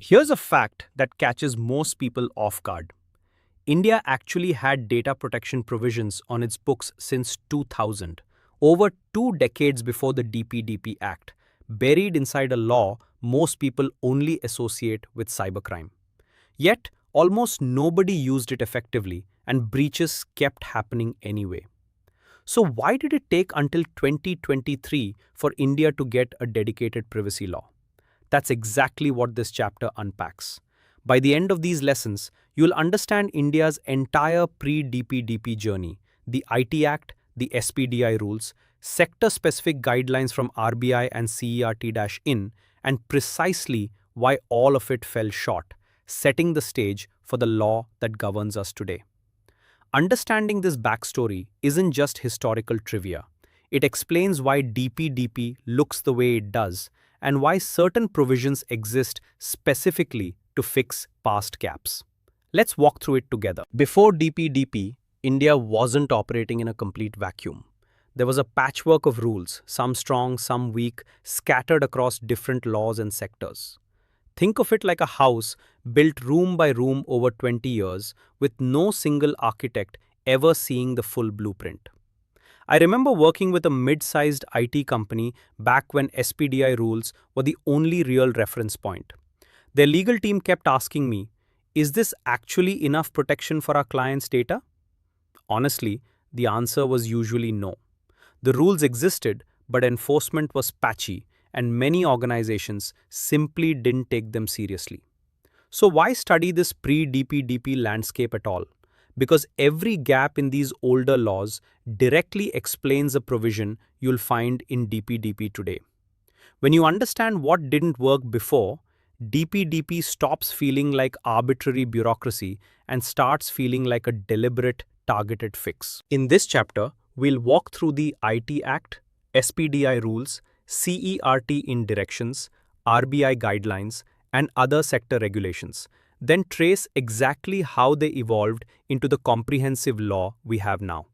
Here's a fact that catches most people off guard. India actually had data protection provisions on its books since 2000, over 2 decades before the DPDP Act, buried inside a law most people only associate with cybercrime. Yet, almost nobody used it effectively, and breaches kept happening anyway. So, why did it take until 2023 for India to get a dedicated privacy law? That's exactly what this chapter unpacks. By the end of these lessons, you'll understand India's entire pre-DPDP journey, the IT Act, the SPDI rules, sector-specific guidelines from RBI and CERT-In, and precisely why all of it fell short, setting the stage for the law that governs us today. Understanding this backstory isn't just historical trivia. It explains why DPDP looks the way it does and why certain provisions exist specifically to fix past gaps. Let's walk through it together. Before DPDP, India wasn't operating in a complete vacuum. There was a patchwork of rules, some strong, some weak, scattered across different laws and sectors. Think of it like a house built room by room over 20 years with no single architect ever seeing the full blueprint. I remember working with a mid-sized IT company back when SPDI rules were the only real reference point. Their legal team kept asking me, is this actually enough protection for our clients' data? Honestly, the answer was usually no. The rules existed, but enforcement was patchy, and many organizations simply didn't take them seriously. So why study this pre-DPDP landscape at all? Because every gap in these older laws directly explains a provision you'll find in DPDP today. When you understand what didn't work before, DPDP stops feeling like arbitrary bureaucracy and starts feeling like a deliberate, targeted fix. In this chapter, we'll walk through the IT Act, SPDI rules, CERT-In directions, RBI guidelines, and other sector regulations, then trace exactly how they evolved into the comprehensive law we have now.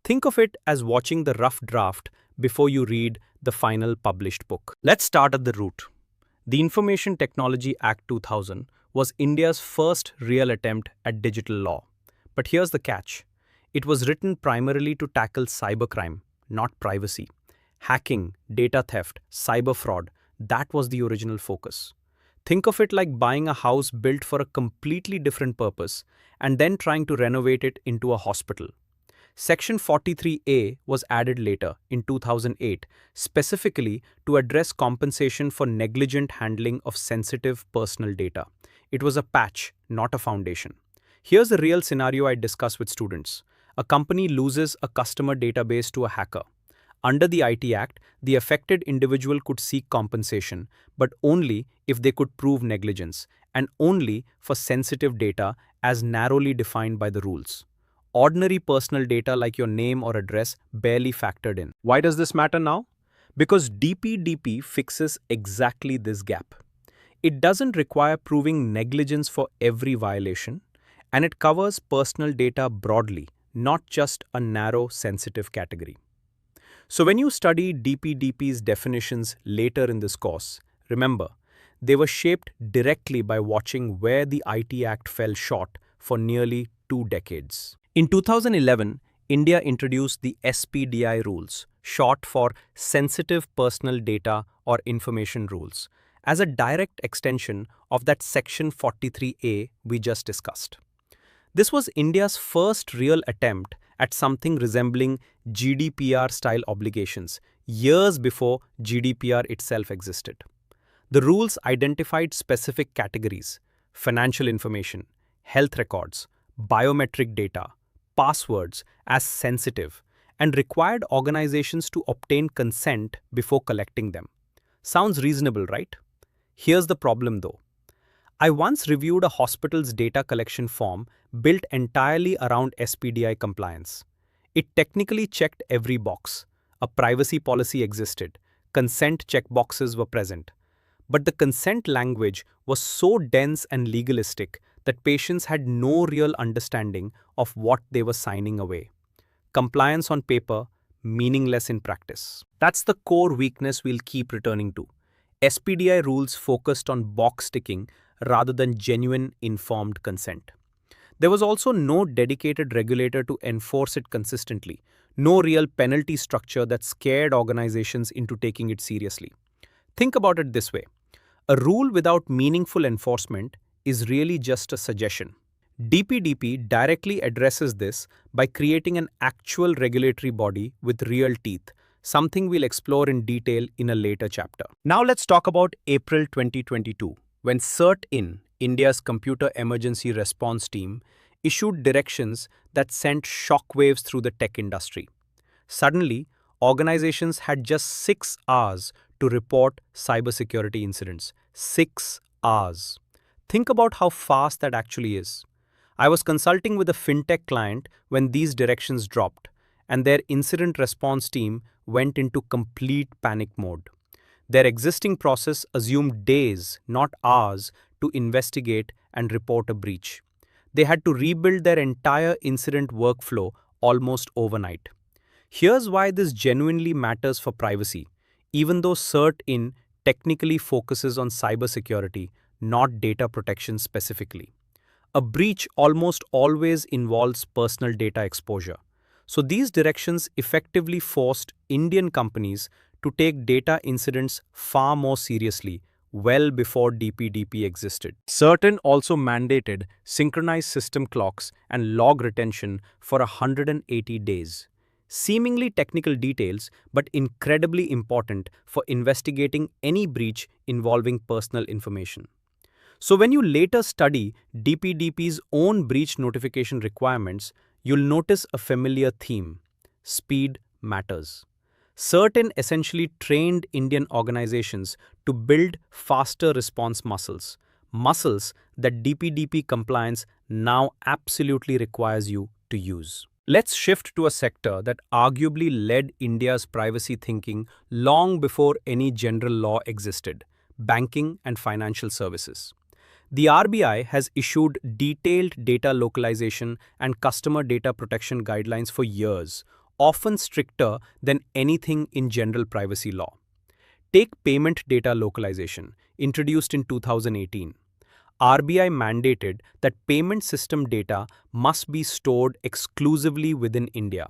Think of it as watching the rough draft before you read the final published book. Let's start at the root. The Information Technology Act 2000 was India's first real attempt at digital law. But here's the catch. It was written primarily to tackle cybercrime, not privacy. Hacking, data theft, cyber fraud, that was the original focus. Think of it like buying a house built for a completely different purpose and then trying to renovate it into a hospital. Section 43A was added later, in 2008, specifically to address compensation for negligent handling of sensitive personal data. It was a patch, not a foundation. Here's a real scenario I discuss with students. A company loses a customer database to a hacker. Under the IT Act, the affected individual could seek compensation, but only if they could prove negligence, and only for sensitive data as narrowly defined by the rules. Ordinary personal data like your name or address barely factored in. Why does this matter now? Because DPDP fixes exactly this gap. It doesn't require proving negligence for every violation, and it covers personal data broadly, not just a narrow sensitive category. So when you study DPDP's definitions later in this course, remember, they were shaped directly by watching where the IT Act fell short for nearly 2 decades. In 2011, India introduced the SPDI Rules, short for Sensitive Personal Data or Information Rules, as a direct extension of that Section 43A we just discussed. This was India's first real attempt at something resembling GDPR-style obligations, years before GDPR itself existed. The rules identified specific categories: financial information, health records, biometric data, passwords as sensitive, and required organizations to obtain consent before collecting them. Sounds reasonable, right? Here's the problem though. I once reviewed a hospital's data collection form built entirely around SPDI compliance. It technically checked every box. A privacy policy existed. Consent checkboxes were present. But the consent language was so dense and legalistic that patients had no real understanding of what they were signing away. Compliance on paper, meaningless in practice. That's the core weakness we'll keep returning to. SPDI rules focused on box ticking rather than genuine informed consent. There was also no dedicated regulator to enforce it consistently, no real penalty structure that scared organizations into taking it seriously. Think about it this way: a rule without meaningful enforcement is really just a suggestion. DPDP directly addresses this by creating an actual regulatory body with real teeth, something we'll explore in detail in a later chapter. Now let's talk about April 2022, when CERT-In, India's Computer Emergency Response Team, issued directions that sent shockwaves through the tech industry. Suddenly, organizations had just 6 hours to report cybersecurity incidents. 6 hours. Think about how fast that actually is. I was consulting with a fintech client when these directions dropped, and their incident response team went into complete panic mode. Their existing process assumed days, not hours, to investigate and report a breach. They had to rebuild their entire incident workflow almost overnight. Here's why this genuinely matters for privacy, even though CERT-In technically focuses on cybersecurity, not data protection specifically. A breach almost always involves personal data exposure. So these directions effectively forced Indian companies to take data incidents far more seriously, well before DPDP existed. CERT-In also mandated synchronized system clocks and log retention for 180 days. Seemingly technical details, but incredibly important for investigating any breach involving personal information. So when you later study DPDP's own breach notification requirements, you'll notice a familiar theme: speed matters. CERT-In essentially trained Indian organizations to build faster response muscles that DPDP compliance now absolutely requires you to use. Let's shift to a sector that arguably led India's privacy thinking long before any general law existed: banking and financial services. The RBI has issued detailed data localization and customer data protection guidelines for years, often stricter than anything in general privacy law. Take payment data localization, introduced in 2018. RBI mandated that payment system data must be stored exclusively within India.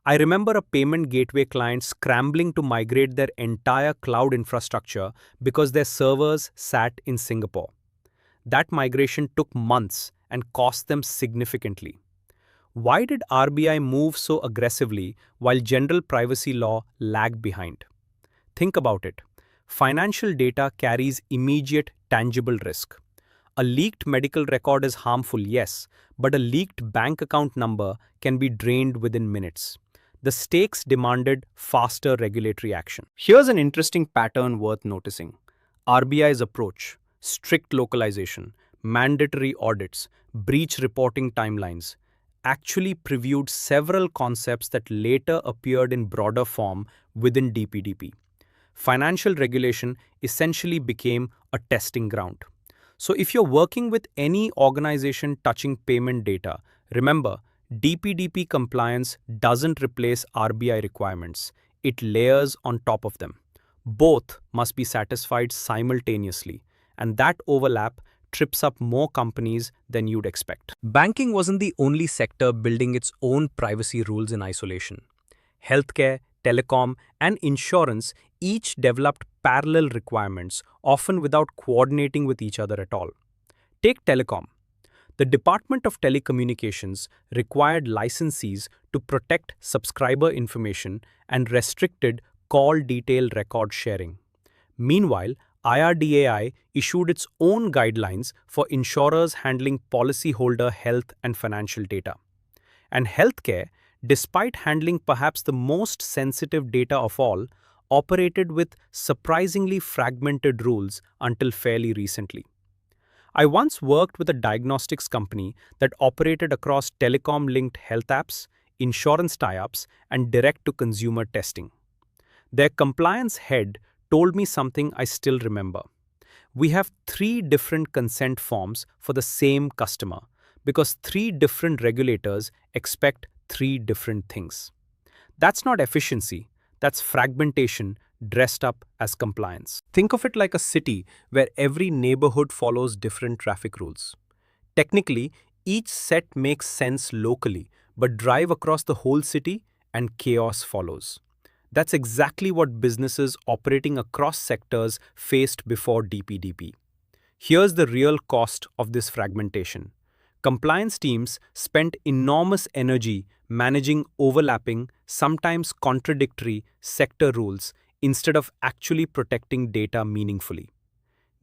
I remember a payment gateway client scrambling to migrate their entire cloud infrastructure because their servers sat in Singapore. That migration took months and cost them significantly. Why did RBI move so aggressively while general privacy law lagged behind? Think about it. Financial data carries immediate, tangible risk. A leaked medical record is harmful, yes, but a leaked bank account number can be drained within minutes. The stakes demanded faster regulatory action. Here's an interesting pattern worth noticing. RBI's approach: strict localization, mandatory audits, breach reporting timelines, actually previewed several concepts that later appeared in broader form within DPDP. Financial regulation essentially became a testing ground. So if you're working with any organization touching payment data, remember, DPDP compliance doesn't replace RBI requirements. It layers on top of them. Both must be satisfied simultaneously, and that overlap trips up more companies than you'd expect. Banking wasn't the only sector building its own privacy rules in isolation. Healthcare, telecom, and insurance each developed parallel requirements, often without coordinating with each other at all. Take telecom. The Department of Telecommunications required licensees to protect subscriber information and restricted call detail record sharing. Meanwhile, IRDAI issued its own guidelines for insurers handling policyholder health and financial data. And healthcare, despite handling perhaps the most sensitive data of all, operated with surprisingly fragmented rules until fairly recently. I once worked with a diagnostics company that operated across telecom-linked health apps, insurance tie-ups, and direct-to-consumer testing. Their compliance head told me something I still remember. We have 3 different consent forms for the same customer because 3 different regulators expect 3 different things. That's not efficiency, that's fragmentation dressed up as compliance. Think of it like a city where every neighborhood follows different traffic rules. Technically, each set makes sense locally, but drive across the whole city and chaos follows. That's exactly what businesses operating across sectors faced before DPDP. Here's the real cost of this fragmentation. Compliance teams spent enormous energy managing overlapping, sometimes contradictory sector rules instead of actually protecting data meaningfully.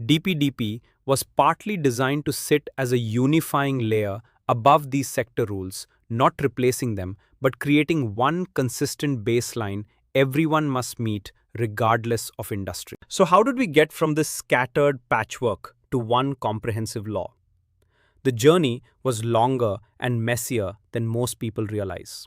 DPDP was partly designed to sit as a unifying layer above these sector rules, not replacing them, but creating one consistent baseline everyone must meet regardless of industry. So, how did we get from this scattered patchwork to one comprehensive law? The journey was longer and messier than most people realize.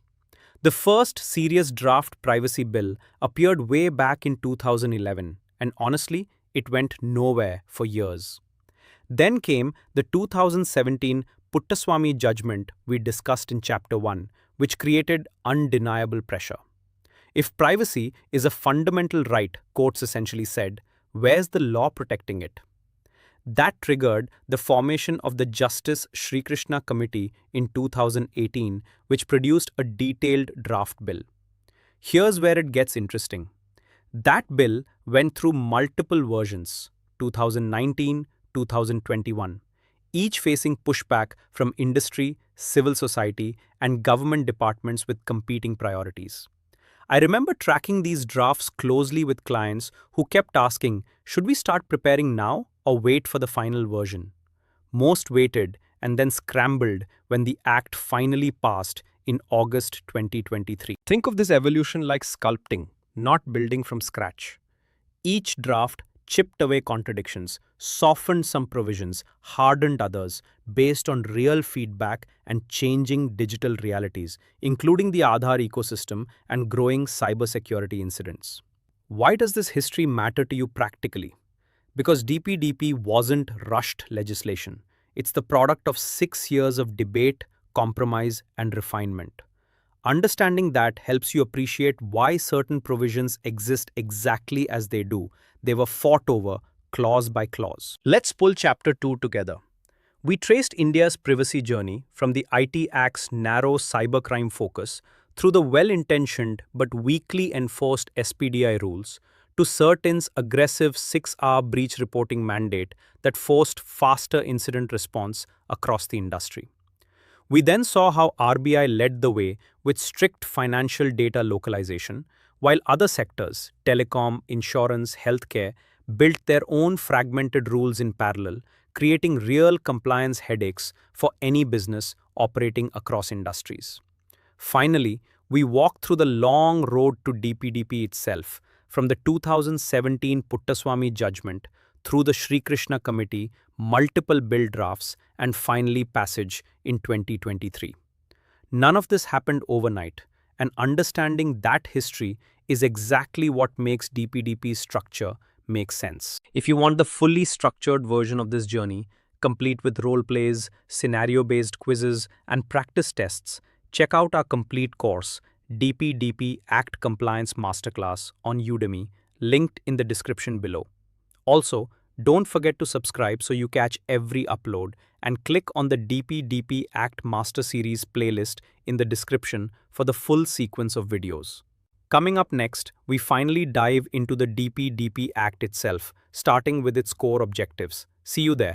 The first serious draft privacy bill appeared way back in 2011, and honestly, it went nowhere for years. Then came the 2017 Puttaswamy judgment we discussed in Chapter 1, which created undeniable pressure. If privacy is a fundamental right, courts essentially said, where's the law protecting it? That triggered the formation of the Justice Sri Krishna Committee in 2018, which produced a detailed draft bill. Here's where it gets interesting. That bill went through multiple versions, 2019, 2021, each facing pushback from industry, civil society, and government departments with competing priorities. I remember tracking these drafts closely with clients who kept asking, should we start preparing now or wait for the final version? Most waited and then scrambled when the act finally passed in August 2023. Think of this evolution like sculpting, not building from scratch. Each draft chipped away contradictions, softened some provisions, hardened others, based on real feedback and changing digital realities, including the Aadhaar ecosystem and growing cybersecurity incidents. Why does this history matter to you practically? Because DPDP wasn't rushed legislation. It's the product of 6 years of debate, compromise, and refinement. Understanding that helps you appreciate why certain provisions exist exactly as they do. They were fought over, clause by clause. Let's pull Chapter 2 together. We traced India's privacy journey from the IT Act's narrow cybercrime focus through the well-intentioned but weakly enforced SPDI rules to CERT-In's aggressive 6-hour breach reporting mandate that forced faster incident response across the industry. We then saw how RBI led the way with strict financial data localization, while other sectors, telecom, insurance, healthcare, built their own fragmented rules in parallel, creating real compliance headaches for any business operating across industries. Finally, we walked through the long road to DPDP itself, from the 2017 Puttaswamy judgment through the Sri Krishna Committee, multiple bill drafts, and finally passage in 2023. None of this happened overnight, and understanding that history is exactly what makes DPDP's structure make sense. If you want the fully structured version of this journey, complete with role plays, scenario-based quizzes, and practice tests, check out our complete course, DPDP Act Compliance Masterclass on Udemy, linked in the description below. Also, don't forget to subscribe so you catch every upload, and click on the DPDP Act Master Series playlist in the description for the full sequence of videos. Coming up next, we finally dive into the DPDP Act itself, starting with its core objectives. See you there.